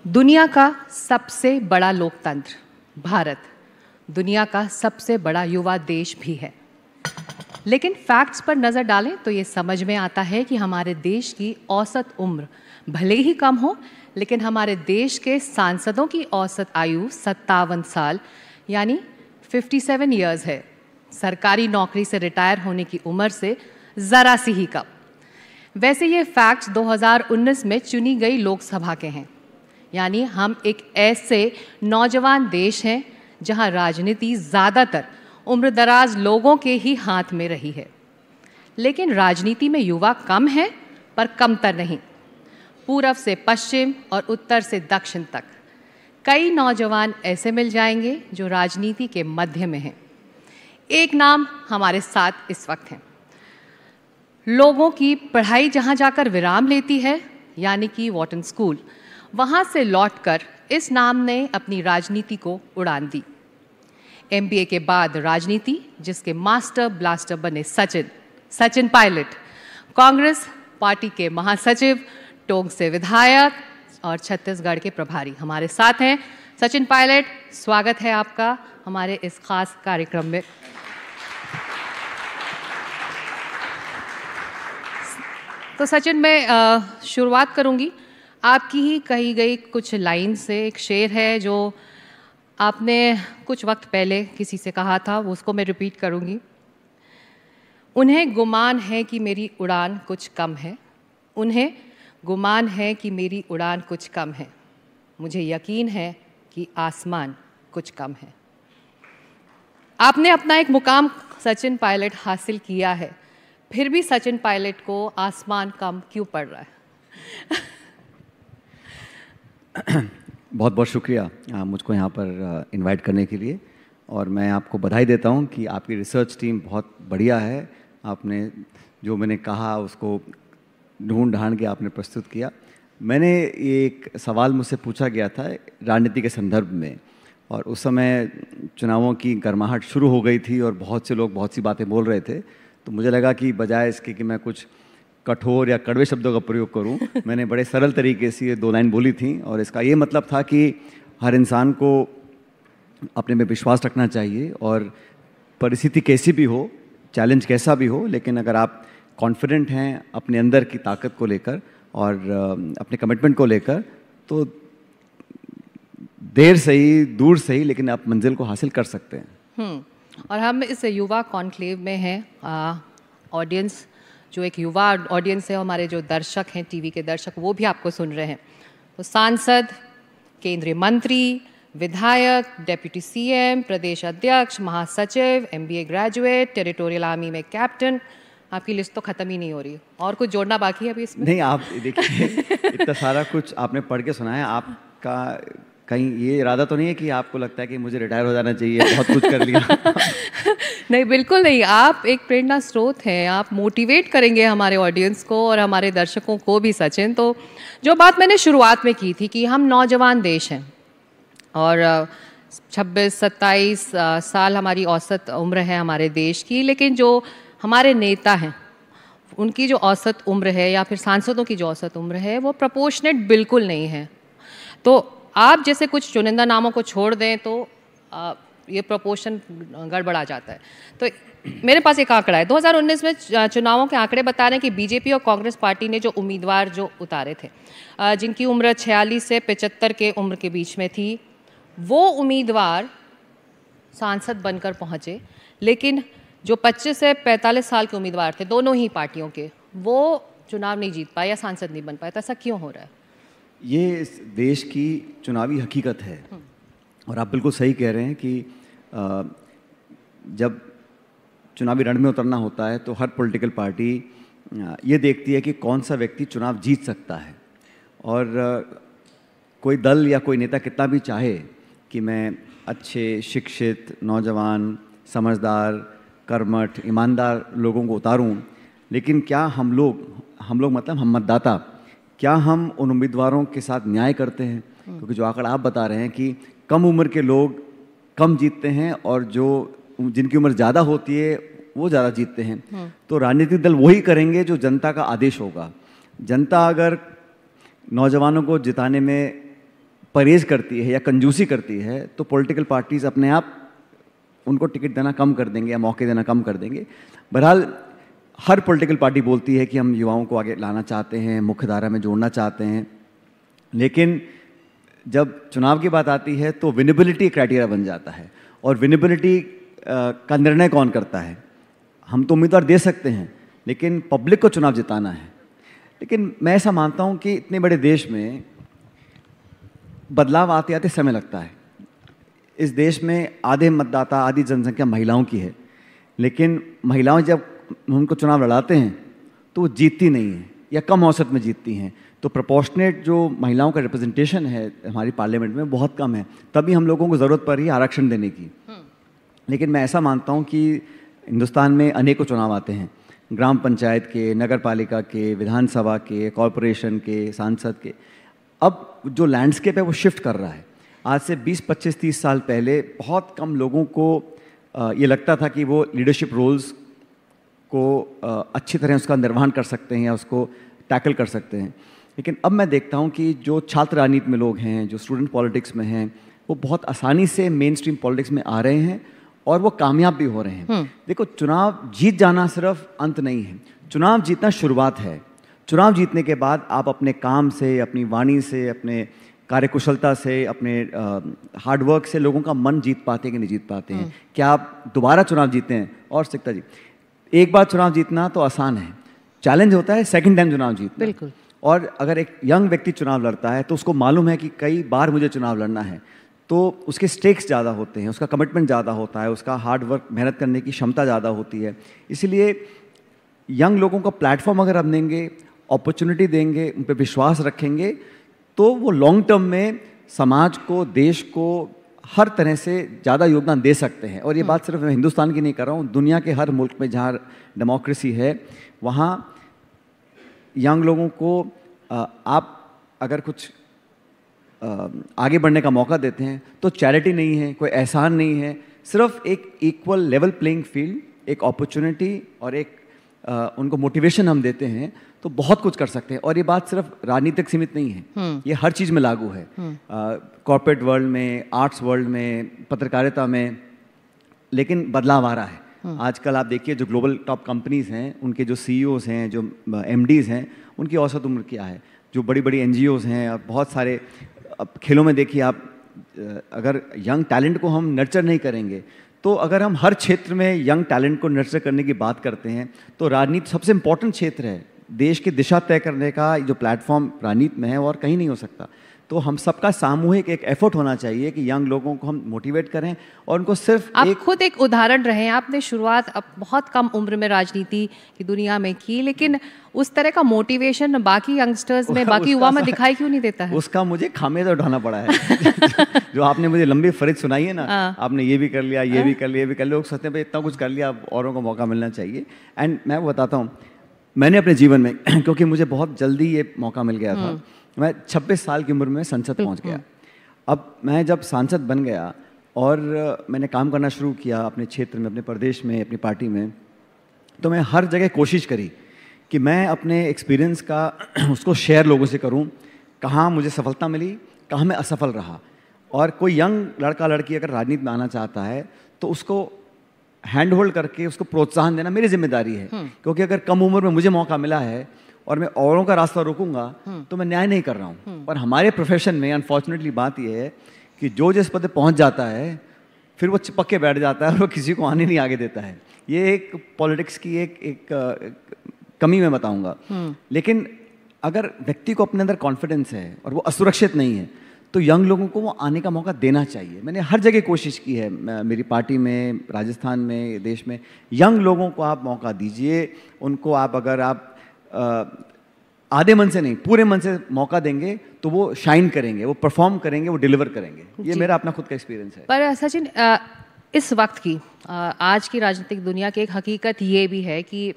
दुनिया का सबसे बड़ा लोकतंत्र भारत दुनिया का सबसे बड़ा युवा देश भी है। लेकिन फैक्ट्स पर नज़र डालें तो ये समझ में आता है कि हमारे देश की औसत उम्र भले ही कम हो, लेकिन हमारे देश के सांसदों की औसत आयु 57 साल यानी 57 ईयर्स है। सरकारी नौकरी से रिटायर होने की उम्र से ज़रा सी ही कम। वैसे ये फैक्ट्स 2019 में चुनी गई लोकसभा के हैं, यानी हम एक ऐसे नौजवान देश हैं जहां राजनीति ज़्यादातर उम्रदराज लोगों के ही हाथ में रही है। लेकिन राजनीति में युवा कम है, पर कमतर नहीं। पूरब से पश्चिम और उत्तर से दक्षिण तक कई नौजवान ऐसे मिल जाएंगे जो राजनीति के मध्य में हैं। एक नाम हमारे साथ इस वक्त हैं। लोगों की पढ़ाई जहां जाकर विराम लेती है, यानी कि वॉटन स्कूल, वहां से लौटकर इस नाम ने अपनी राजनीति को उड़ान दी। MBA के बाद राजनीति, जिसके मास्टर ब्लास्टर बने सचिन पायलट, कांग्रेस पार्टी के महासचिव, टोंक से विधायक और छत्तीसगढ़ के प्रभारी। हमारे साथ हैं सचिन पायलट। स्वागत है आपका हमारे इस खास कार्यक्रम में। तो सचिन, मैं शुरुआत करूंगी आपकी ही कही गई कुछ लाइन से। एक शेर है जो आपने कुछ वक्त पहले किसी से कहा था, वो उसको मैं रिपीट करूंगी। उन्हें गुमान है कि मेरी उड़ान कुछ कम है, उन्हें गुमान है कि मेरी उड़ान कुछ कम है, मुझे यकीन है कि आसमान कुछ कम है। आपने अपना एक मुकाम सचिन पायलट हासिल किया है, फिर भी सचिन पायलट को आसमान कम क्यों पड़ रहा है? बहुत बहुत शुक्रिया मुझको यहाँ पर इनवाइट करने के लिए, और मैं आपको बधाई देता हूँ कि आपकी रिसर्च टीम बहुत बढ़िया है। आपने जो मैंने कहा उसको ढूंढ ढांड के आपने प्रस्तुत किया। मैंने एक सवाल मुझसे पूछा गया था राजनीति के संदर्भ में, और उस समय चुनावों की गर्माहट शुरू हो गई थी और बहुत से लोग बहुत सी बातें बोल रहे थे। तो मुझे लगा कि बजाय इसके कि मैं कुछ कठोर या कड़वे शब्दों का प्रयोग करूं, मैंने बड़े सरल तरीके से ये 2 लाइन बोली थी, और इसका ये मतलब था कि हर इंसान को अपने में विश्वास रखना चाहिए, और परिस्थिति कैसी भी हो, चैलेंज कैसा भी हो, लेकिन अगर आप कॉन्फिडेंट हैं अपने अंदर की ताकत को लेकर और अपने कमिटमेंट को लेकर, तो देर से ही दूर से ही लेकिन आप मंजिल को हासिल कर सकते हैं। और हम इस युवा कॉन्क्लेव में हैं। ऑडियंस जो एक युवा ऑडियंस है, हमारे जो दर्शक हैं, टीवी के दर्शक, वो भी आपको सुन रहे हैं। तो सांसद, केंद्रीय मंत्री, विधायक, डेप्यूटी CM, प्रदेश अध्यक्ष, महासचिव, MBA ग्रेजुएट, टेरिटोरियल आर्मी में कैप्टन, आपकी लिस्ट तो ख़त्म ही नहीं हो रही। और कुछ जोड़ना बाकी है अभी इसमें? नहीं, आप देखिए इतना सारा कुछ आपने पढ़ के सुनाया। आपका कहीं ये इरादा तो नहीं है कि आपको लगता है कि मुझे रिटायर हो जाना चाहिए, बहुत कुछ कर लिया? नहीं, बिल्कुल नहीं। आप एक प्रेरणा स्रोत हैं, आप मोटिवेट करेंगे हमारे ऑडियंस को और हमारे दर्शकों को भी सचिन। तो जो बात मैंने शुरुआत में की थी कि हम नौजवान देश हैं और 26-27 साल हमारी औसत उम्र है हमारे देश की, लेकिन जो हमारे नेता हैं उनकी जो औसत उम्र है या फिर सांसदों की जो औसत उम्र है वो प्रोपोर्शनेट बिल्कुल नहीं है। तो आप जैसे कुछ चुनिंदा नामों को छोड़ दें तो ये प्रोपोर्शन गड़बड़ा जाता है। तो मेरे पास एक आंकड़ा है, 2019 में चुनावों के आंकड़े बता रहे हैं कि बीजेपी और कांग्रेस पार्टी ने जो उम्मीदवार जो उतारे थे, जिनकी उम्र 46 से 75 के उम्र के बीच में थी, वो उम्मीदवार सांसद बनकर पहुँचे। लेकिन जो 25 से 45 साल के उम्मीदवार थे दोनों ही पार्टियों के, वो चुनाव नहीं जीत पाए या सांसद नहीं बन पाए। तो ऐसा क्यों हो रहा है? ये इस देश की चुनावी हकीकत है, और आप बिल्कुल सही कह रहे हैं कि जब चुनावी रण में उतरना होता है तो हर पॉलिटिकल पार्टी ये देखती है कि कौन सा व्यक्ति चुनाव जीत सकता है। और कोई दल या कोई नेता कितना भी चाहे कि मैं अच्छे शिक्षित, नौजवान, समझदार, कर्मठ, ईमानदार लोगों को उतारूं, लेकिन क्या हम लोग मतलब हम मतदाता, क्या हम उन उम्मीदवारों के साथ न्याय करते हैं? क्योंकि जो आंकड़ा आप बता रहे हैं कि कम उम्र के लोग कम जीतते हैं और जो जिनकी उम्र ज़्यादा होती है वो ज़्यादा जीतते हैं। तो राजनीतिक दल वही करेंगे जो जनता का आदेश होगा। जनता अगर नौजवानों को जिताने में परहेज करती है या कंजूसी करती है तो पॉलिटिकल पार्टीज़ अपने आप उनको टिकट देना कम कर देंगे या मौके देना कम कर देंगे। बहरहाल हर पॉलिटिकल पार्टी बोलती है कि हम युवाओं को आगे लाना चाहते हैं, मुख्य धारा में जोड़ना चाहते हैं, लेकिन जब चुनाव की बात आती है तो विनेबिलिटी क्राइटेरिया बन जाता है। और विनेबिलिटी का निर्णय कौन करता है? हम तो उम्मीदवार दे सकते हैं, लेकिन पब्लिक को चुनाव जिताना है। लेकिन मैं ऐसा मानता हूं कि इतने बड़े देश में बदलाव आते आते समय लगता है। इस देश में आधे मतदाता, आधी जनसंख्या महिलाओं की है, लेकिन महिलाओं जब उनको चुनाव लड़ाते हैं तो वो जीतती नहीं है या कम औसत में जीतती हैं। तो प्रोपोर्शनेट जो महिलाओं का रिप्रेजेंटेशन है हमारी पार्लियामेंट में बहुत कम है, तभी हम लोगों को ज़रूरत पड़ रही है आरक्षण देने की। लेकिन मैं ऐसा मानता हूँ कि हिंदुस्तान में अनेकों चुनाव आते हैं, ग्राम पंचायत के, नगर पालिका के, विधानसभा के, कॉरपोरेशन के, सांसद के। अब जो लैंडस्केप है वो शिफ्ट कर रहा है। आज से 20, 25, 30 साल पहले बहुत कम लोगों को ये लगता था कि वो लीडरशिप रोल्स को अच्छी तरह उसका निर्वहन कर सकते हैं या उसको टैकल कर सकते हैं। लेकिन अब मैं देखता हूँ कि जो छात्र राजनीति में लोग हैं, जो स्टूडेंट पॉलिटिक्स में हैं, वो बहुत आसानी से मेन स्ट्रीम पॉलिटिक्स में आ रहे हैं और वो कामयाब भी हो रहे हैं। देखो, चुनाव जीत जाना सिर्फ अंत नहीं है, चुनाव जीतना शुरुआत है। चुनाव जीतने के बाद आप अपने काम से, अपनी वाणी से, अपने कार्यकुशलता से, अपने हार्डवर्क से लोगों का मन जीत पाते हैं कि नहीं जीत पाते हैं। क्या आप दोबारा चुनाव जीते हैं? और सिकता जी, एक बार चुनाव जीतना तो आसान है, चैलेंज होता है सेकंड टाइम चुनाव जीतना। बिल्कुल। और अगर एक यंग व्यक्ति चुनाव लड़ता है तो उसको मालूम है कि कई बार मुझे चुनाव लड़ना है, तो उसके स्टेक्स ज़्यादा होते हैं, उसका कमिटमेंट ज़्यादा होता है, उसका हार्ड वर्क, मेहनत करने की क्षमता ज़्यादा होती है। इसलिए यंग लोगों को प्लेटफॉर्म अगर हम देंगे, अपॉर्चुनिटी देंगे, उन पर विश्वास रखेंगे, तो वो लॉन्ग टर्म में समाज को, देश को हर तरह से ज़्यादा योगदान दे सकते हैं। और ये बात सिर्फ मैं हिंदुस्तान की नहीं कर रहा हूँ, दुनिया के हर मुल्क में जहाँ डेमोक्रेसी है वहाँ यंग लोगों को आप अगर कुछ आगे बढ़ने का मौका देते हैं तो चैरिटी नहीं है, कोई एहसान नहीं है, सिर्फ एक इक्वल लेवल प्लेइंग फील्ड, एक अपॉर्चुनिटी और एक उनको मोटिवेशन हम देते हैं तो बहुत कुछ कर सकते हैं। और ये बात सिर्फ राजनीतिक सीमित नहीं है, ये हर चीज़ में लागू है, कॉर्पोरेट वर्ल्ड में, आर्ट्स वर्ल्ड में, पत्रकारिता में। लेकिन बदलाव आ रहा है। आजकल आप देखिए जो ग्लोबल टॉप कंपनीज़ हैं, उनके जो CEOs हैं, जो MDs हैं, उनकी औसत उम्र क्या है। जो बड़ी बड़ी NGOs हैं और बहुत सारे, अब खेलों में देखिए आप, अगर यंग टैलेंट को हम नर्चर नहीं करेंगे, तो अगर हम हर क्षेत्र में यंग टैलेंट को नर्चर करने की बात करते हैं तो राजनीति सबसे इम्पोर्टेंट क्षेत्र है। देश की दिशा तय करने का जो प्लेटफॉर्म राजनीति में है और कहीं नहीं हो सकता। तो हम सबका सामूहिक एक एफर्ट होना चाहिए कि यंग लोगों को हम मोटिवेट करें और उनको सिर्फ आप खुद एक उदाहरण रहे हैं। आपने शुरुआत अब बहुत कम उम्र में राजनीति की दुनिया में की, लेकिन उस तरह का मोटिवेशन बाकी यंगस्टर्स में, बाकी युवा में दिखाई क्यों नहीं देता है? उसका मुझे खामियाजा उठाना पड़ा है। जो आपने मुझे लंबी फरिद सुनाई है ना, आपने ये भी कर लिया, ये भी कर लिया, ये भी कर लिया, लोग सोचते हैं भाई इतना कुछ कर लिया, अब औरों को मौका मिलना चाहिए। एंड मैं बताता हूँ, मैंने अपने जीवन में क्योंकि मुझे बहुत जल्दी ये मौका मिल गया था, मैं 26 साल की उम्र में संसद पहुंच गया। अब मैं जब सांसद बन गया और मैंने काम करना शुरू किया अपने क्षेत्र में, अपने प्रदेश में, अपनी पार्टी में, तो मैं हर जगह कोशिश करी कि मैं अपने एक्सपीरियंस का उसको शेयर लोगों से करूं, कहाँ मुझे सफलता मिली, कहाँ मैं असफल रहा। और कोई यंग लड़का लड़की अगर राजनीति में आना चाहता है तो उसको हैंड होल्ड करके उसको प्रोत्साहन देना मेरी जिम्मेदारी है। क्योंकि अगर कम उम्र में मुझे मौका मिला है और मैं औरों का रास्ता रोकूंगा तो मैं न्याय नहीं कर रहा हूँ। और हमारे प्रोफेशन में अनफॉर्चुनेटली बात यह है कि जो जिस पद पे पहुँच जाता है फिर वो चिपक के बैठ जाता है और वो किसी को आने नहीं आगे देता है। ये एक पॉलिटिक्स की एक कमी मैं बताऊंगा। लेकिन अगर व्यक्ति को अपने अंदर कॉन्फिडेंस है और वो असुरक्षित नहीं है तो यंग लोगों को वो आने का मौका देना चाहिए। मैंने हर जगह कोशिश की है, मेरी पार्टी में, राजस्थान में, देश में, यंग लोगों को आप मौका दीजिए। उनको आप अगर आप आधे मन से नहीं पूरे मन से मौका देंगे तो वो शाइन करेंगे, वो परफॉर्म करेंगे, वो डिलीवर करेंगे। ये मेरा अपना खुद का एक्सपीरियंस है। पर सचिन, इस वक्त की आज की राजनीतिक दुनिया की एक हकीकत ये भी है कि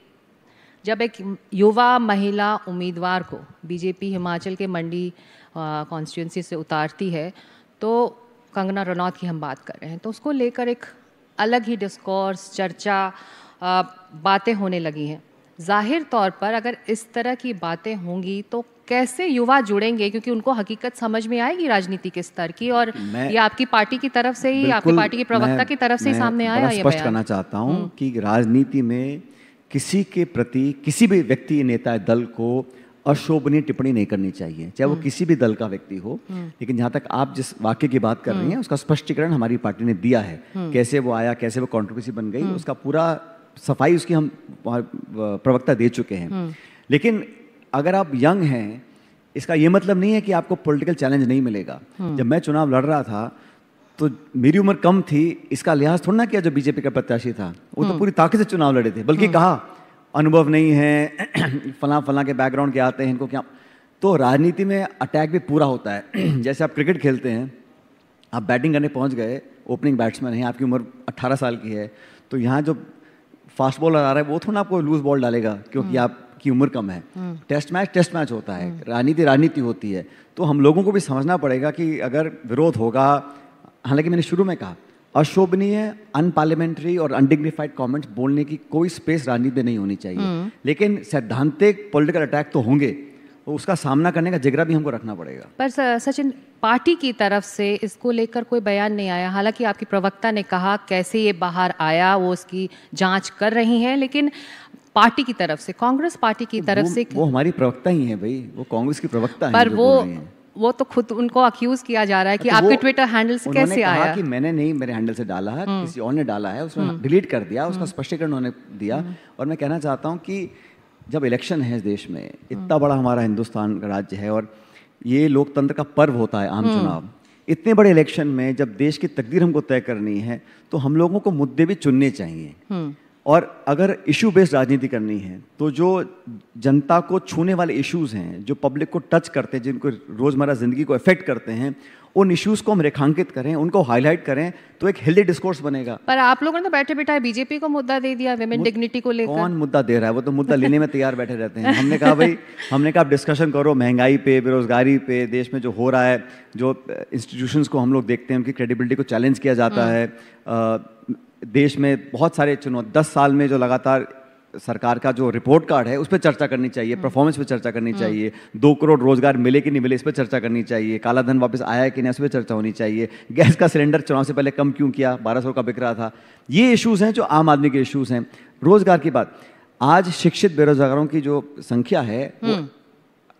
जब एक युवा महिला उम्मीदवार को बीजेपी हिमाचल के मंडी कॉन्स्टिट्यूंसी से उतारती है, तो कंगना रनौत की हम बात कर रहे हैं, तो उसको लेकर एक अलग ही डिस्कोर्स, चर्चा, बातें होने लगी हैं। जाहिर तौर पर अगर इस तरह की बातें होंगी तो कैसे युवा जुड़ेंगे, क्योंकि उनको हकीकत समझ में आएगी राजनीति के स्तर की, और ये आपकी पार्टी की तरफ से ही, आपकी पार्टी के प्रवक्ता की तरफ से ही सामने आया ये स्पष्ट करना चाहता हूँ कि राजनीति में किसी के प्रति किसी भी व्यक्ति, नेता, दल को अशोभनीय टिप्पणी नहीं करनी चाहिए, चाहे वो किसी भी दल का व्यक्ति हो। लेकिन जहाँ तक आप जिस वाक्य की बात कर रही हैं, उसका स्पष्टीकरण हमारी पार्टी ने दिया है, कैसे वो आया, कैसे वो कंट्रोवर्सी बन गई, उसका पूरा सफाई उसकी हम प्रवक्ता दे चुके हैं। लेकिन अगर आप यंग हैं, इसका ये मतलब नहीं है कि आपको पॉलिटिकल चैलेंज नहीं मिलेगा। जब मैं चुनाव लड़ रहा था तो मेरी उम्र कम थी, इसका लिहाज थोड़ा ना किया जो बीजेपी का प्रत्याशी था, वो तो पूरी ताकत से चुनाव लड़े थे, बल्कि कहा अनुभव नहीं है, फलां के बैकग्राउंड के आते हैं, इनको क्या। तो राजनीति में अटैक भी पूरा होता है। जैसे आप क्रिकेट खेलते हैं, आप बैटिंग करने पहुंच गए, ओपनिंग बैट्समैन हैं, आपकी उम्र 18 साल की है, तो यहाँ जो फास्ट बॉलर आ रहा है वो थोड़ा आपको लूज बॉल डालेगा क्योंकि आपकी उम्र कम है। टेस्ट मैच होता है, राजनीति होती है। तो हम लोगों को भी समझना पड़ेगा कि अगर विरोध होगा, हालांकि मैंने शुरू में कहा अशोभनीय, अनपार्लियामेंट्री और अनडिग्निफाइड कमेंट्स बोलने की कोई स्पेस राजनीति में नहीं होनी चाहिए। लेकिन सैद्धांतिक पॉलिटिकल अटैक तो होंगे, तो उसका सामना करने का जिगरा भी हमको रखना पड़ेगा। पर सचिन, पार्टी की तरफ से इसको लेकर कोई बयान नहीं आया। हालांकि आपकी प्रवक्ता ने कहा कैसे ये बाहर आया वो उसकी जांच कर रही हैं, लेकिन पार्टी की तरफ से, कांग्रेस पार्टी की तरफ से, वो हमारी प्रवक्ता ही है भाई, वो कांग्रेस की प्रवक्ता है। पर वो तो खुद उनको अक्यूज किया जा रहा है कि आपके ट्विटर हैंडल से कैसे आया। कहा कि मैंने नहीं, मेरे हैंडल से डाला है, किसी और ने डाला है, उसने डिलीट कर दिया, उसका स्पष्टीकरण उन्होंने दिया। और मैं कहना चाहता हूं कि जब इलेक्शन है इस देश में, इतना बड़ा हमारा हिंदुस्तान का राज्य है और ये लोकतंत्र का पर्व होता है आम चुनाव, इतने बड़े इलेक्शन में जब देश की तकदीर हमको तय करनी है तो हम लोगों को मुद्दे भी चुनने चाहिए। और अगर इशू बेस्ड राजनीति करनी है तो जो जनता को छूने वाले इश्यूज हैं, जो पब्लिक को टच करते हैं, जिनको रोज़मर्रा ज़िंदगी को अफेक्ट करते हैं, उन इश्यूज को हम रेखांकित करें, उनको हाईलाइट करें, तो एक हेल्दी डिस्कोर्स बनेगा। पर आप लोगों ने बैठे बिठाए बीजेपी को मुद्दा दे दिया विमेन डिग्निटी को लेकर। कौन मुद्दा दे रहा है? वो तो मुद्दा लेने में तैयार बैठे रहते हैं। हमने कहा भाई, आप डिस्कशन करो महंगाई पे, बेरोजगारी पे, देश में जो हो रहा है, जो इंस्टीट्यूशंस को हम लोग देखते हैं उनकी क्रेडिबिलिटी को चैलेंज किया जाता है। देश में बहुत सारे 10 साल में जो लगातार सरकार का जो रिपोर्ट कार्ड है उस पर चर्चा करनी चाहिए, परफॉर्मेंस पे चर्चा करनी चाहिए, 2 करोड़ रोजगार मिले कि नहीं मिले इस पर चर्चा करनी चाहिए, काला धन वापस आया है कि नहीं इस पर चर्चा होनी चाहिए, गैस का सिलेंडर चुनाव से पहले कम क्यों किया, 1200 का बिक रहा था। ये इश्यूज हैं जो आम आदमी के इश्यूज हैं। रोजगार की बात, आज शिक्षित बेरोजगारों की जो संख्या है वो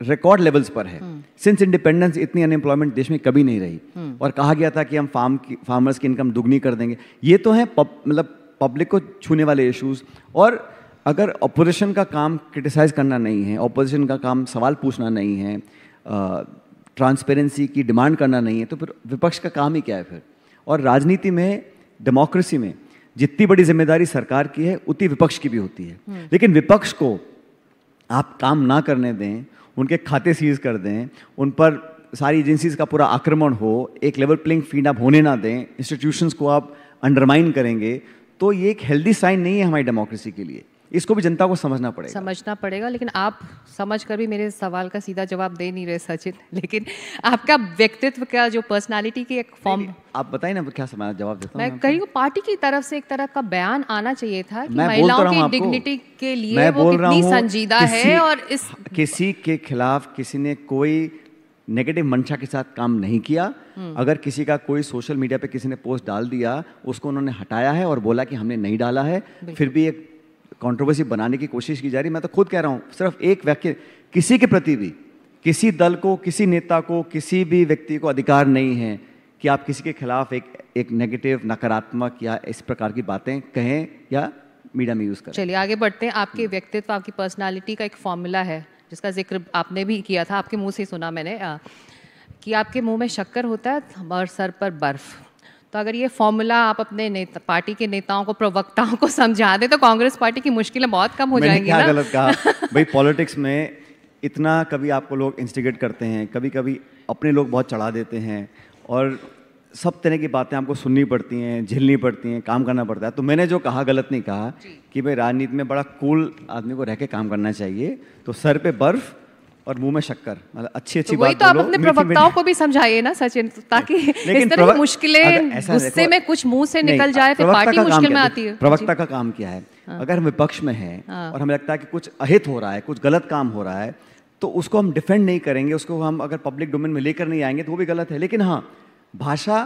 रिकॉर्ड लेवल्स पर है। सिंस इंडिपेंडेंस इतनी अनएम्प्लॉयमेंट देश में कभी नहीं रही। और कहा गया था कि हम फार्मर्स की इनकम दुगनी कर देंगे। ये तो है मतलब पब्लिक को छूने वाले इश्यूज। और अगर ऑपोजिशन का काम क्रिटिसाइज करना नहीं है, ऑपोजिशन का काम सवाल पूछना नहीं है, ट्रांसपेरेंसी की डिमांड करना नहीं है, तो फिर विपक्ष का काम ही क्या है फिर? और राजनीति में, डेमोक्रेसी में जितनी बड़ी जिम्मेदारी सरकार की है उतनी विपक्ष की भी होती है। लेकिन विपक्ष को आप काम ना करने दें, उनके खाते सीज कर दें, उन पर सारी एजेंसीज का पूरा आक्रमण हो, एक लेवल प्लेइंग फील्ड आप होने ना दें, इंस्टीट्यूशंस को आप अंडरमाइन करेंगे, तो ये एक हेल्दी साइन नहीं है हमारी डेमोक्रेसी के लिए। इसको भी जनता को समझना पड़ेगा। लेकिन आप समझ कर भी मेरे सवाल का सीधा जवाब दे नहीं रहे सचिन। लेकिन आपका व्यक्तित्व का जो पर्सनालिटी की एक फॉर्म, आप बताइए ना क्या जवाब देता हूँ। मैं कही हूँ पार्टी की तरफ से एक तरह का बयान आना चाहिए था कि महिलाओं की डिग्निटी के लिए वो कितनी संजीदा है। और इस किसी के खिलाफ किसी ने कोई नेगेटिव मंशा के साथ काम नहीं किया। अगर किसी का कोई सोशल मीडिया पे किसी ने पोस्ट डाल दिया, उसको उन्होंने हटाया है और बोला कि हमने नहीं डाला है, फिर भी एक कंट्रोवर्सी बनाने की कोशिश की जा रही है। मैं तो खुद कह रहा हूँ, सिर्फ एक वाक्य, किसी के प्रति भी, किसी दल को, किसी नेता को, किसी भी व्यक्ति को अधिकार नहीं है कि आप किसी के खिलाफ एक नेगेटिव, नकारात्मक या इस प्रकार की बातें कहें या मीडिया में यूज़ करें। चलिए आगे बढ़ते हैं। आपके व्यक्तित्व, आपकी पर्सनालिटी का एक फॉर्मूला है जिसका जिक्र आपने भी किया था, आपके मुंह से सुना मैंने कि आपके मुंह में शक्कर होता है और सर पर बर्फ। तो अगर ये फॉर्मूला आप अपने पार्टी के नेताओं को, प्रवक्ताओं को समझा दें तो कांग्रेस पार्टी की मुश्किलें बहुत कम हो जाएंगी ना? क्या गलत कहा भाई? पॉलिटिक्स में इतना कभी आपको लोग इंस्टिगेट करते हैं, कभी कभी अपने लोग बहुत चढ़ा देते हैं और सब तरह की बातें आपको सुननी पड़ती हैं, झेलनी पड़ती हैं, काम करना पड़ता है। तो मैंने जो कहा गलत नहीं कहा कि भाई राजनीति में बड़ा कूल आदमी को रह के काम करना चाहिए। तो सर पे बर्फ और मुंह में शक्कर, मतलब अच्छी बात बोलो। तो आप अपने प्रवक्ताओं को भी समझाइए ना सचिन, ताकि इस तरह की मुश्किलें गुस्से में कुछ मुंह से निकल जाए, फिर पार्टी मुश्किल में आती है। प्रवक्ता का काम क्या है? अगर हम विपक्ष में हैं और हमें लगता है कि कुछ अहित हो रहा है, कुछ गलत काम हो रहा है, तो उसको हम डिफेंड नहीं करेंगे, उसको हम अगर पब्लिक डोमेन में लेकर नहीं आएंगे तो वो भी गलत है। लेकिन हाँ, भाषा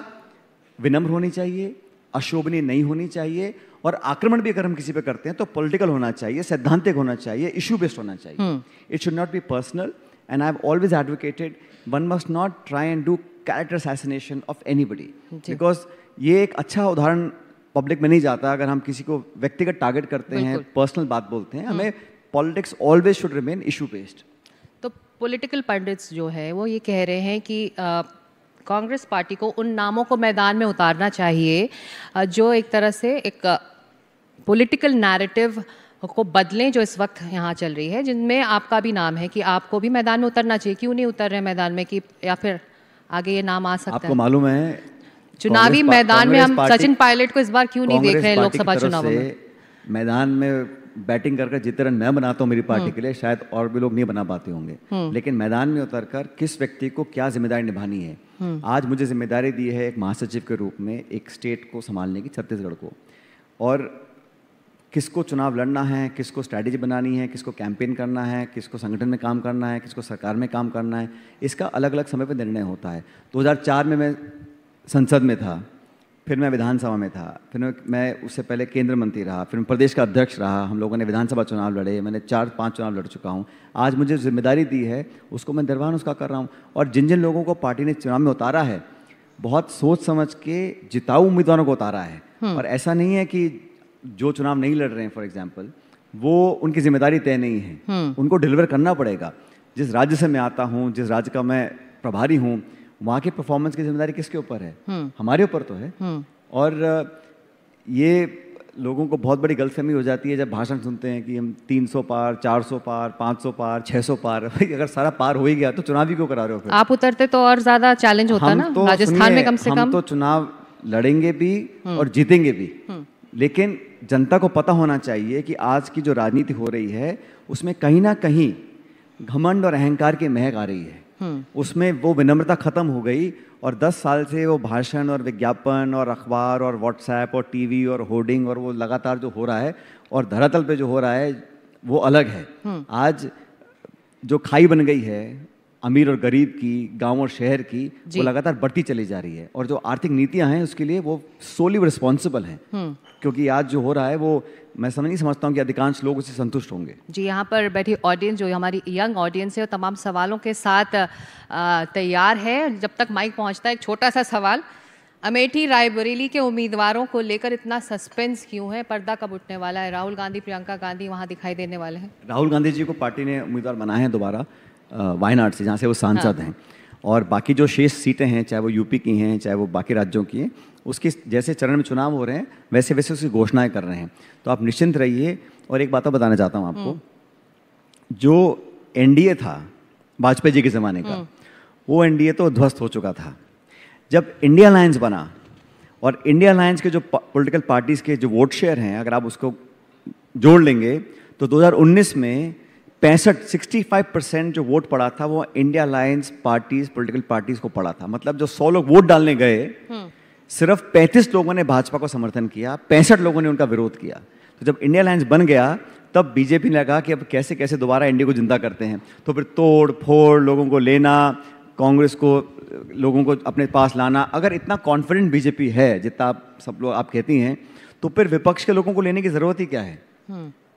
विनम्र होनी चाहिए, अशोभनीय नहीं होनी चाहिए, और आक्रमण भी अगर हम किसी पे करते हैं तो पॉलिटिकल होना चाहिए, सैद्धांतिक होना चाहिए, इशू बेस्ड होना चाहिए। It should not be personal, and I have always advocated one must not try and do character assassination of anybody, because ये एक अच्छा उदाहरण पब्लिक में नहीं जाता अगर हम किसी को व्यक्तिगत टारगेट करते हैं, पर्सनल बात बोलते हैं। हमें politics always should remain issue based. तो पॉलिटिकल पंडित्स जो है वो ये कह रहे हैं कि कांग्रेस पार्टी को उन नामों को मैदान में उतारना चाहिए जो एक तरह से एक पॉलिटिकल नैरेटिव को बदलें जो इस वक्त यहाँ चल रही है, जिनमें आपका भी नाम है कि आपको भी मैदान में उतरना चाहिए। क्यों नहीं उतर रहे मैदान में, कि या फिर आगे ये नाम आ सकता है? आपको मालूम है चुनावी मैदान में हम सचिन पायलट को इस बार क्यों नहीं देख रहे हैं लोकसभा चुनाव में? मैदान में बैटिंग कर जितने रन मैं बनाता हूँ मेरी पार्टी के लिए, शायद और भी लोग नहीं बना पाते होंगे, लेकिन मैदान में उतरकर किस व्यक्ति को क्या जिम्मेदारी निभानी है। आज मुझे जिम्मेदारी दी है एक महासचिव के रूप में एक स्टेट को संभालने की, छत्तीसगढ़ को, और किसको चुनाव लड़ना है, किसको स्ट्रैटेजी बनानी है, किसको कैंपेन करना है, किसको संगठन में काम करना है, किसको सरकार में काम करना है, इसका अलग अलग समय पर निर्णय होता है। 2004 में मैं संसद में था, फिर मैं विधानसभा में था, फिर मैं उससे पहले केंद्र मंत्री रहा, फिर मैं प्रदेश का अध्यक्ष रहा, हम लोगों ने विधानसभा चुनाव लड़े, मैंने 4-5 चुनाव लड़ चुका हूँ। आज मुझे जिम्मेदारी दी है उसको मैं निर्वहन उसका कर रहा हूँ। और जिन जिन लोगों को पार्टी ने चुनाव में उतारा है, बहुत सोच समझ के जिताऊ उम्मीदवारों को उतारा है, और ऐसा नहीं है कि जो चुनाव नहीं लड़ रहे हैं फॉर एग्जाम्पल वो उनकी जिम्मेदारी तय नहीं है, उनको डिलीवर करना पड़ेगा। जिस राज्य से मैं आता हूँ, जिस राज्य का मैं प्रभारी हूँ, वहाँ के परफॉर्मेंस की जिम्मेदारी किसके ऊपर है? हमारे ऊपर तो है। और ये लोगों को बहुत बड़ी गलतफहमी हो जाती है जब भाषण सुनते हैं कि हम 300 पार, 400 पार, 500 पार, 600 पार। भाई अगर सारा पार हो ही गया तो चुनाव ही क्यों करा रहे हो फिर? आप उतरते तो और ज्यादा चैलेंज होता ना, तो राजस्थान में कम से कम। हम तो चुनाव लड़ेंगे भी और जीतेंगे भी, लेकिन जनता को पता होना चाहिए कि आज की जो राजनीति हो रही है उसमें कहीं ना कहीं घमंड और अहंकार की महक आ रही है। उसमें वो विनम्रता खत्म हो गई, और 10 साल से वो भाषण और विज्ञापन और अखबार और व्हाट्सएप और टीवी और होर्डिंग और वो लगातार जो हो रहा है और धरातल पे जो हो रहा है वो अलग है। आज जो खाई बन गई है अमीर और गरीब की, गांव और शहर की, वो लगातार बढ़ती चली जा रही है, और जो आर्थिक नीतियां हैं उसके लिए वो सोली रिस्पॉन्सिबल हैं। क्योंकि आज जो हो रहा है वो मैं नहीं समझता हूँ कि अधिकांश लोग उससे संतुष्ट होंगे। जी, यहाँ पर बैठी ऑडियंस जो हमारी यंग ऑडियंस है वो तमाम सवालों के साथ तैयार है। जब तक माइक पहुँचता है, एक छोटा सा सवाल, अमेठी रायबरेली के उम्मीदवारों को लेकर इतना सस्पेंस क्यों है? पर्दा कब उठने वाला है? राहुल गांधी, प्रियंका गांधी वहाँ दिखाई देने वाले हैं? राहुल गांधी जी को पार्टी ने उम्मीदवार बनाए हैं दोबारा वायनाड से, जहाँ से वो सांसद हैं, और बाकी जो शेष सीटें हैं, चाहे वो यूपी की हैं चाहे वो बाकी राज्यों की हैं, उसकी जैसे चरण में चुनाव हो रहे हैं वैसे वैसे उसकी घोषणाएं कर रहे हैं। तो आप निश्चिंत रहिए। और एक बात बताना चाहता हूँ आपको, जो एनडीए था वाजपेयी जी के ज़माने का, वो एनडीए तो ध्वस्त हो चुका था। जब इंडिया अलायंस बना, और इंडिया अलायंस के जो पॉलिटिकल पार्टीज़ के जो वोट शेयर हैं अगर आप उसको जोड़ लेंगे तो 2019 में 65% जो वोट पड़ा था वो India alliance parties, political parties को पड़ा था। मतलब जो 100 लोग वोट डालने गए, सिर्फ 35 लोगों ने भाजपा को समर्थन किया, 65 लोगों ने उनका विरोध किया। तो जब इंडिया अलायंस बन गया तब बीजेपी ने लगा कि अब कैसे कैसे दोबारा एनडीए को जिंदा करते हैं। तो फिर तोड़ फोड़, लोगों को लेना, कांग्रेस को, लोगों को अपने पास लाना। अगर इतना कॉन्फिडेंट बीजेपी है जितना आप सब लोग आप कहती हैं, तो फिर विपक्ष के लोगों को लेने की जरूरत ही क्या है?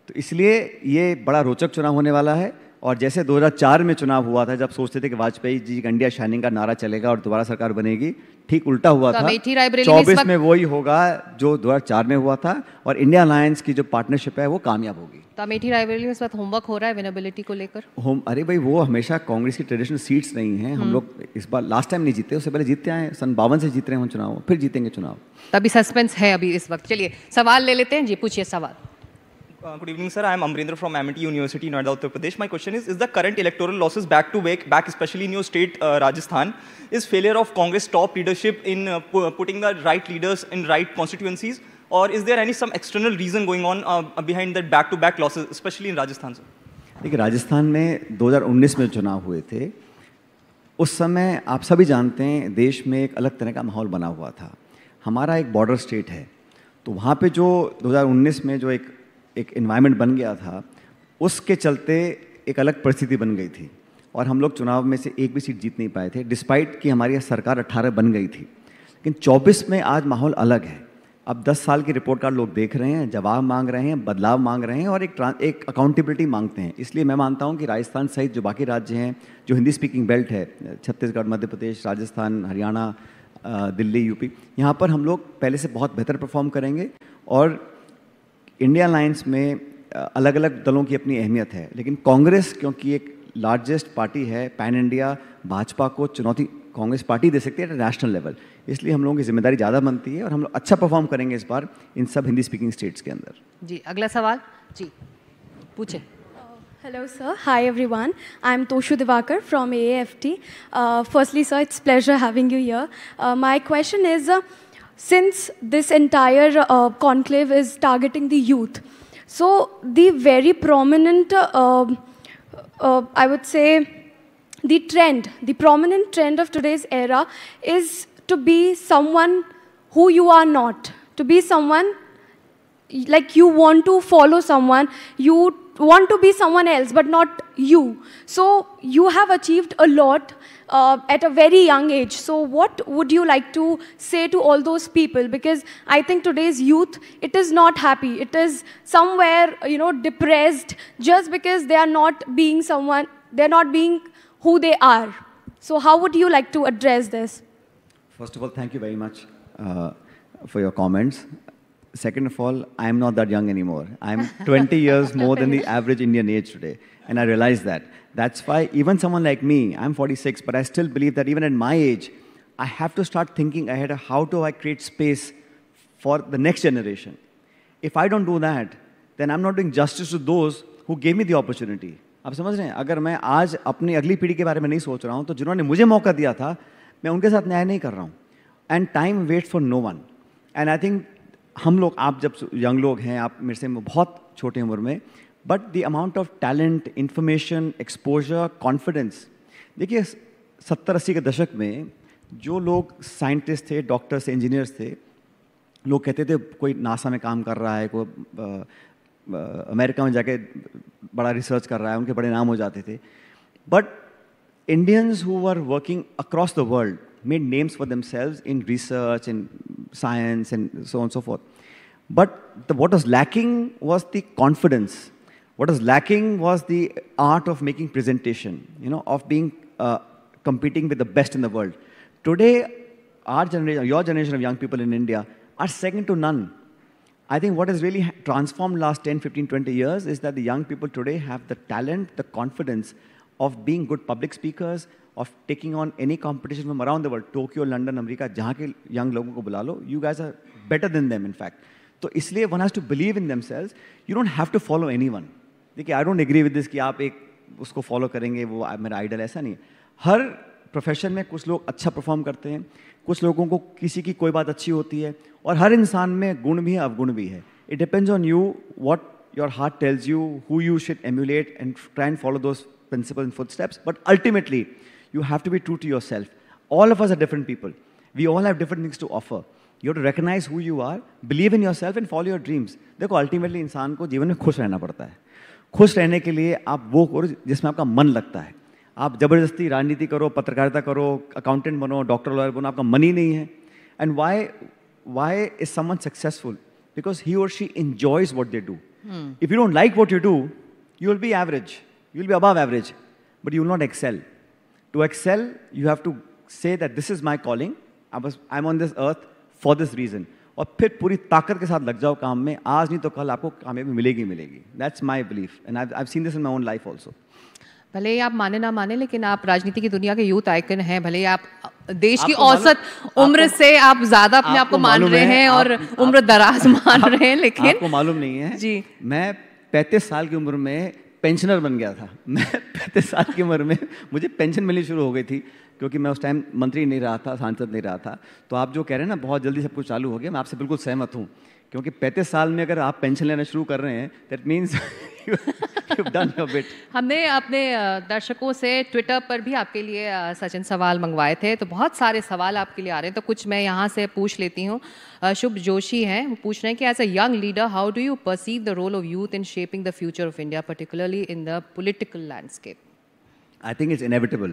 तो इसलिए ये बड़ा रोचक चुनाव होने वाला है। और जैसे 2004 में चुनाव हुआ था जब सोचते थे कि वाजपेयी जी का इंडिया शाइनिंग का नारा चलेगा और दोबारा सरकार बनेगी, ठीक उल्टा हुआ था। 24 में वही होगा जो 2004 में हुआ था, और इंडिया अलायंस की जो पार्टनरशिप है वो कामयाब होगी। तो अमेठी रायबरेली में इस वक्त होमवर्क हो रहा है विनेबिलिटी को लेकर? अरे भाई, वो हमेशा कांग्रेस की ट्रेडिशनल सीट्स नहीं हैं। हम लोग इस बार लास्ट टाइम नहीं जीते, उससे पहले जीतते आए, सन 52 से जीत रहे हैं चुनाव, फिर जीतेंगे चुनाव। तभी सस्पेंस है अभी इस वक्त। चलिए सवाल ले लेते हैं। जी पूछिए सवाल। Good evening, sir. I am Amrendra from Amity University, Noida, Uttar Pradesh. My question is the current electoral losses back to back, especially in your state, Rajasthan, is failure of Congress top leadership in putting the right leaders in right constituencies, or is there some external reason going on behind that back-to-back losses, especially in Rajasthan, sir? देखिए, राजस्थान में 2019 में चुनाव हुए थे, उस समय आप सभी जानते हैं देश में एक अलग तरह का माहौल बना हुआ था। हमारा एक बॉर्डर स्टेट है, तो वहाँ पे जो 2019 में जो एक एनवायरनमेंट बन गया था, उसके चलते एक अलग परिस्थिति बन गई थी। और हम लोग चुनाव में से एक भी सीट जीत नहीं पाए थे, डिस्पाइट कि हमारी सरकार 18 बन गई थी। लेकिन 24 में आज माहौल अलग है। अब 10 साल की रिपोर्ट कार्ड लोग देख रहे हैं, जवाब मांग रहे हैं, बदलाव मांग रहे हैं और एक अकाउंटेबिलिटी मांगते हैं। इसलिए मैं मानता हूं कि राजस्थान सहित जो बाकी राज्य हैं, जो हिंदी स्पीकिंग बेल्ट है, छत्तीसगढ़, मध्य प्रदेश, राजस्थान, हरियाणा, दिल्ली, यूपी, यहाँ पर हम लोग पहले से बहुत बेहतर परफॉर्म करेंगे। और इंडिया अलायंस में अलग अलग दलों की अपनी अहमियत है, लेकिन कांग्रेस क्योंकि एक लार्जेस्ट पार्टी है पैन इंडिया, भाजपा को चुनौती कांग्रेस पार्टी दे सकती है नेशनल लेवल, इसलिए हम लोगों की जिम्मेदारी ज़्यादा बनती है और हम लोग अच्छा परफॉर्म करेंगे इस बार इन सब हिंदी स्पीकिंग स्टेट्स के अंदर। जी, अगला सवाल जी पूछे। Hello sir, hi everyone. I'm Toshu Divakar from AAFT. Firstly sir, it's pleasure having you here. My question is, since this entire conclave is targeting the youth, so the very prominent, I would say, the prominent trend of today's era is to be someone who you are not, to be someone like you want to follow someone, you want to be someone else, but not you. So you have achieved a lot at a very young age. So what would you like to say to all those people? Because I think today's youth, it is not happy. It is somewhere, depressed just because they are not being someone, they're not being who they are. So how would you like to address this? First of all, thank you very much for your comments. Second of all, I am not that young anymore. I'm 20 years more than the average Indian age today, and I realize that. That's why even someone like me, I'm 46, but I still believe that even at my age, I have to start thinking ahead of how do I create space for the next generation. If I don't do that, then I'm not doing justice to those who gave me the opportunity. आप समझ रहे हैं? अगर मैं आज अपनी अगली पीढ़ी के बारे में नहीं सोच रहा हूँ, तो जिन्होंने मुझे मौका दिया था, मैं उनके साथ न्याय नहीं कर रहा हूँ. And time waits for no one. And I think हम लोग, आप जब यंग लोग हैं, आप मेरे से बहुत छोटे उम्र में, but the amount of talent, information, exposure, confidence, देखिए 70-80 के दशक में जो लोग साइंटिस्ट थे, डॉक्टर्स, इंजीनियर्स थे, लोग कहते थे कोई नासा में काम कर रहा है, कोई अमेरिका में जाके बड़ा रिसर्च कर रहा है, उनके बड़े नाम हो जाते थे. But Indians who were working across the world made names for themselves in research and science and so on and so forth. But what was lacking was the confidence. What was lacking was the art of making presentation, of being competing with the best in the world. Today, our generation, your generation of young people in India are second to none. I think what has really transformed last 10, 15, 20 years is that the young people today have the talent, the confidence of being good public speakers, of taking on any competition from around the world, Tokyo, London, America, जहाँ के young लोगों को बुला लो, you guys are better than them in fact. तो इसलिए one has to believe in themselves. You don't have to follow anyone. देखिए, I don't agree with this कि आप एक उसको follow करेंगे, वो मेरा idol, ऐसा नहीं है. हर profession में कुछ लोग अच्छा perform करते हैं, कुछ लोगों को किसी की कोई बात अच्छी होती है, और हर इंसान में गुण भी है, अवगुण भी है. It depends on you, what your heart tells you, who you should emulate and try and follow those principles and footsteps. But ultimately, you have to be true to yourself. All of us are different people. We all have different things to offer. You have to recognize who you are, believe in yourself and follow your dreams. देखो, ultimately इंसान को जीवन में खुश रहना पड़ता है. खुश रहने के लिए आप वो करो जिसमें आपका मन लगता है. आप जबरदस्ती राजनीति करो, पत्रकारिता करो, अकाउंटेंट बनो, डॉक्टर, लॉयर बनो, आपका मन ही नहीं है. And why is someone successful? Because he or she enjoys what they do. If you don't like what you do, you will be average. You will be above average, but you will not excel. To excel, you have to say that this is my calling. I'm on this earth for this reason. और फिर पूरी ताकत के साथ लग जाओ काम में. आज नहीं तो कल आपको कामयाबी मिलेगी मिलेगी. That's my belief, and I've seen this in my own life also. भले ही आप माने ना माने, लेकिन आप राजनीति की दुनिया के यूथ आइकन हैं. भले ही आप देश की औसत उम्र से आप ज्यादा अपने आप को मान रहे हैं और उम्र दराज मान रहे हैं, लेकिन आपको मालूम नहीं है जी, मैं 35 साल की उम्र में पेंशनर बन गया था. मैं 35 साल की उम्र में मुझे पेंशन मिलनी शुरू हो गई थी, क्योंकि मैं उस टाइम मंत्री नहीं रहा था, सांसद नहीं रहा था. तो आप जो कह रहे हैं ना, बहुत जल्दी सब कुछ चालू हो गया, मैं आपसे बिल्कुल सहमत हूँ. क्योंकि 35 साल में अगर आप पेंशन लेना शुरू कर रहे हैं, that means you've done your bit. हमने अपने दर्शकों से ट्विटर पर भी आपके लिए सचिन सवाल मंगवाए थे, तो बहुत सारे सवाल आपके लिए आ रहे हैं, तो कुछ मैं यहाँ से पूछ लेती हूँ. शुभ जोशी हैं, वो पूछ रहे हैं कि as a young leader how do you perceive the role of youth in shaping the future of India, particularly in the political landscape. I think it's inevitable.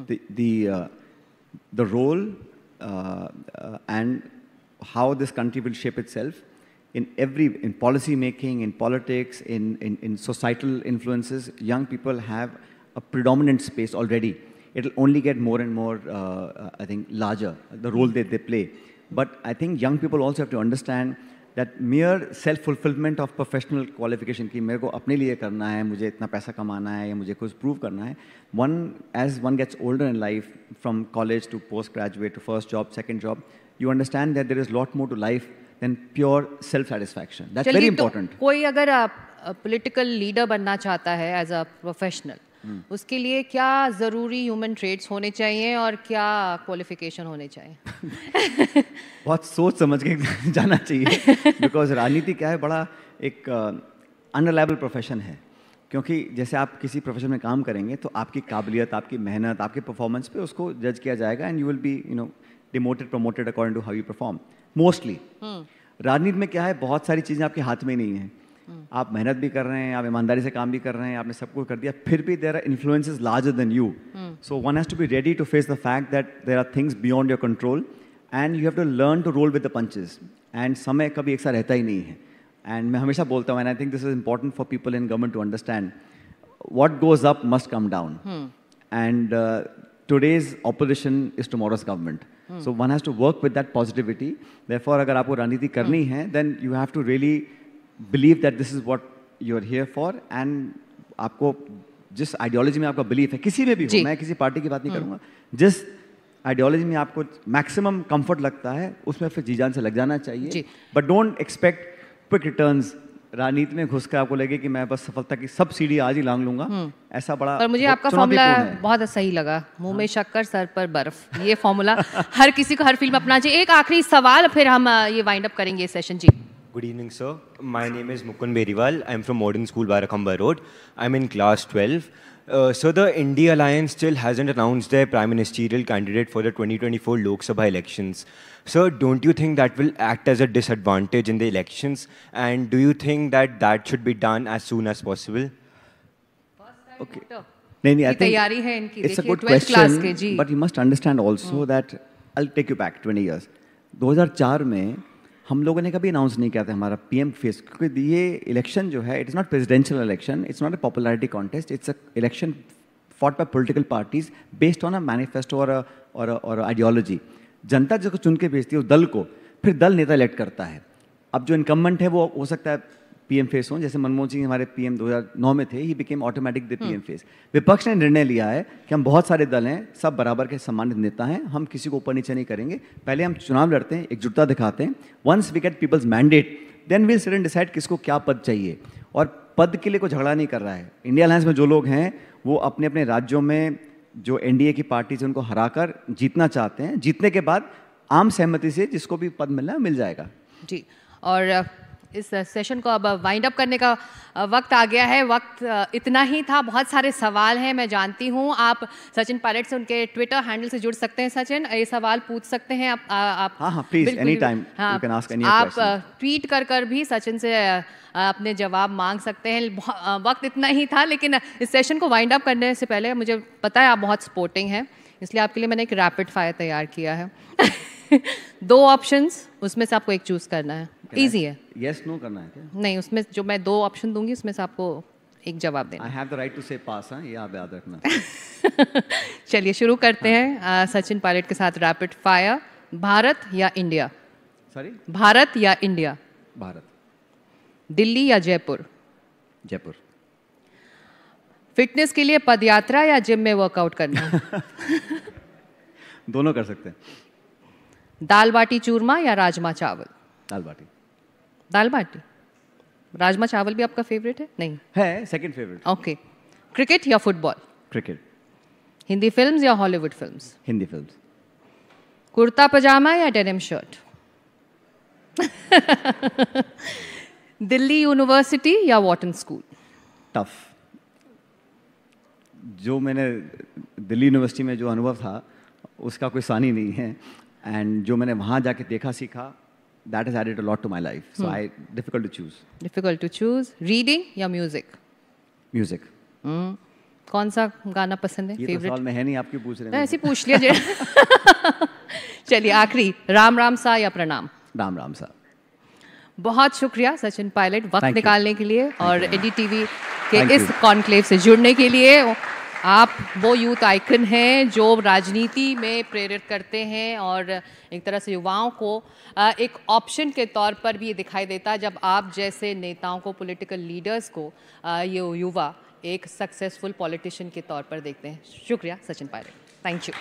The role and how this country will shape itself in policy making, in politics, in societal influences, young people have a predominant space already. It'll only get more and more, I think, larger, the role that they play. But I think young people also have to understand that mere self-fulfillment of professional qualification कि मेरे को अपने लिए करना है, मुझे इतना पैसा कमाना है या मुझे कुछ prove करना है. As one gets older in life, from college to postgraduate to first job, second job, you understand that there is a lot more to life than pure self-satisfaction. That's very important. तो कोई अगर political leader बनना चाहता है as a professional, उसके लिए क्या ज़रूरी ह्यूमन ट्रेड्स होने चाहिए और क्या क्वालिफिकेशन होने चाहिए? बहुत सोच समझ के जाना चाहिए, बिकॉज राजनीति क्या है, बड़ा एक अनरिलायबल प्रोफेशन है. क्योंकि जैसे आप किसी प्रोफेशन में काम करेंगे तो आपकी काबिलियत, आपकी मेहनत, आपके परफॉर्मेंस पे उसको जज किया जाएगा and you will be demoted promoted according to how you perform mostly. राजनीति में क्या है, बहुत सारी चीज़ें आपके हाथ में नहीं है. आप मेहनत भी कर रहे हैं, आप ईमानदारी से काम भी कर रहे हैं, आपने सब कुछ कर दिया, फिर भी there are influences larger than you. So one has to be ready to face the fact that there are things beyond your control and you have to learn to roll with the punches. And समय कभी एक साथ रहता ही नहीं है. And मैं हमेशा बोलता हूँ, and I think this is important for people in government to understand, what goes up must come down. And today's opposition is tomorrow's government. So one has to work with that positivity. Therefore, अगर आपको राजनीति करनी है, then you have to really believe that this is what you're here for, and आपको जिस ideology में आपका belief है, किसी में भी हो, मैं किसी पार्टी की बात नहीं करूँगा, जिस आइडियोलॉजी में आपको मैक्सिमम कंफर्ट लगता है उसमें फिर जी जान से लग जाना चाहिए. But don't expect quick returns. राजनीति में घुस कर आपको लगे कि मैं बस सफलता की सब सीढ़ी आज ही लांग लूंगा, ऐसा बड़ा. और मुझे आपका फॉर्मूला बहुत सही लगा, मुंह में शक्कर सर पर बर्फ. ये फॉर्मूला हर किसी को हर फील्ड में अपना चाहिए. एक आखिरी सवाल, फिर हम ये वाइंड अप करेंगे session. Ji. Good evening, sir. My name is Mukund Beriwal. I'm from Modern School, Barakhamba Road. I'm in class 12. So the India Alliance still hasn't announced their prime ministerial candidate for the 2024 Lok Sabha elections. So don't you think that will act as a disadvantage in the elections? And do you think that that should be done as soon as possible? Okay. नहीं, I think it's a good question, but you must understand also that I'll take you back 20 years. 2004 में हम लोगों ने कभी announce नहीं किया था हमारा पीएम फेस, क्योंकि ये इलेक्शन जो है, it is not presidential election, it's not a popularity contest, it's a election fought bye political parties based on a manifesto और आइडियोलॉजी. जनता जिसको चुन के भेजती है उस दल को, फिर दल नेता इलेक्ट करता है. अब जो इनकम्बेंट है वो हो सकता है पीएम फेस हो, जैसे मनमोहन सिंह हमारे पीएम 2009 में थे, he became automatic the PM face. विपक्ष ने निर्णय लिया है कि हम बहुत सारे दल हैं, सब बराबर के सम्मानित नेता हैं, हम किसी को ऊपर नीचे नहीं करेंगे, पहले हम चुनाव लड़ते हैं, एकजुटता दिखाते हैं. Once we get people's mandate, then we'll sit and decide किसको क्या पद चाहिए. और पद के लिए कोई झगड़ा नहीं कर रहा है. इंडिया अलायंस में जो लोग हैं वो अपने अपने राज्यों में जो एनडीए की पार्टी से उनको हराकर जीतना चाहते हैं. जीतने के बाद आम सहमति से जिसको भी पद मिलना है मिल जाएगा. जी. और इस सेशन को अब वाइंड अप करने का वक्त आ गया है. वक्त इतना ही था, बहुत सारे सवाल हैं, मैं जानती हूँ. आप सचिन पायलट से उनके ट्विटर हैंडल से जुड़ सकते हैं. सचिन, ये सवाल पूछ सकते हैं आप. हाँ, please, any time you can ask any question. आप ट्वीट कर भी सचिन से अपने जवाब मांग सकते हैं. वक्त इतना ही था, लेकिन इस सेशन को वाइंड अप करने से पहले मुझे पता है आप बहुत सपोर्टिंग हैं, इसलिए आपके लिए मैंने एक रैपिड फायर तैयार किया है. 2 ऑप्शंस, उसमें से आपको एक चूज करना है. इजी है. यस नो करना है क्या? नहीं, उसमें जो मैं 2 ऑप्शन दूंगी उसमें से आपको एक जवाब देना. I have the right to say pass. ये आप याद रखना. चलिए शुरू करते हैं सचिन पायलट के साथ रैपिड फायर. भारत या इंडिया? सॉरी, भारत या इंडिया? भारत. दिल्ली या जयपुर? जयपुर. फिटनेस के लिए पदयात्रा या जिम में वर्कआउट करना? दोनों कर सकते हैं. दाल बाटी चूरमा या राजमा चावल? दाल बाटी. दाल बाटी. राजमा चावल भी आपका फेवरेट है? नहीं है, सेकंड फेवरेट. ओके. क्रिकेट या फुटबॉल? क्रिकेट. हिंदी फिल्म्स या Hollywood films? Hindi films. Kurta pyjama या डेनिम शर्ट? दिल्ली यूनिवर्सिटी या वॉटन स्कूल? टफ. जो मैंने दिल्ली यूनिवर्सिटी में जो अनुभव था उसका कोई सानी नहीं है, एंड जो मैंने वहाँ जाके देखा सीखा, that has added a lot to my life. So difficult to choose. Difficult to choose. Reading या music? Music. कौन सा गाना पसंद है ये तो फेवरेट? सवाल में है नहीं, आपकी पूछ रहे मैं हैं। ऐसे ही पूछ लिया चलिए आखिरी, राम राम सा या प्रणाम? राम राम साहब। बहुत शुक्रिया सचिन पायलट वक्त Thank you. निकालने के लिए और एनडीटीवी के Thank इस you. कॉन्क्लेव से जुड़ने के लिए। आप वो यूथ आइकन हैं जो राजनीति में प्रेरित करते हैं और एक तरह से युवाओं को एक ऑप्शन के तौर पर भी ये दिखाई देता है जब आप जैसे नेताओं को, पॉलिटिकल लीडर्स को ये युवा एक सक्सेसफुल पॉलिटिशियन के तौर पर देखते हैं। शुक्रिया सचिन पायलट, थैंक यू।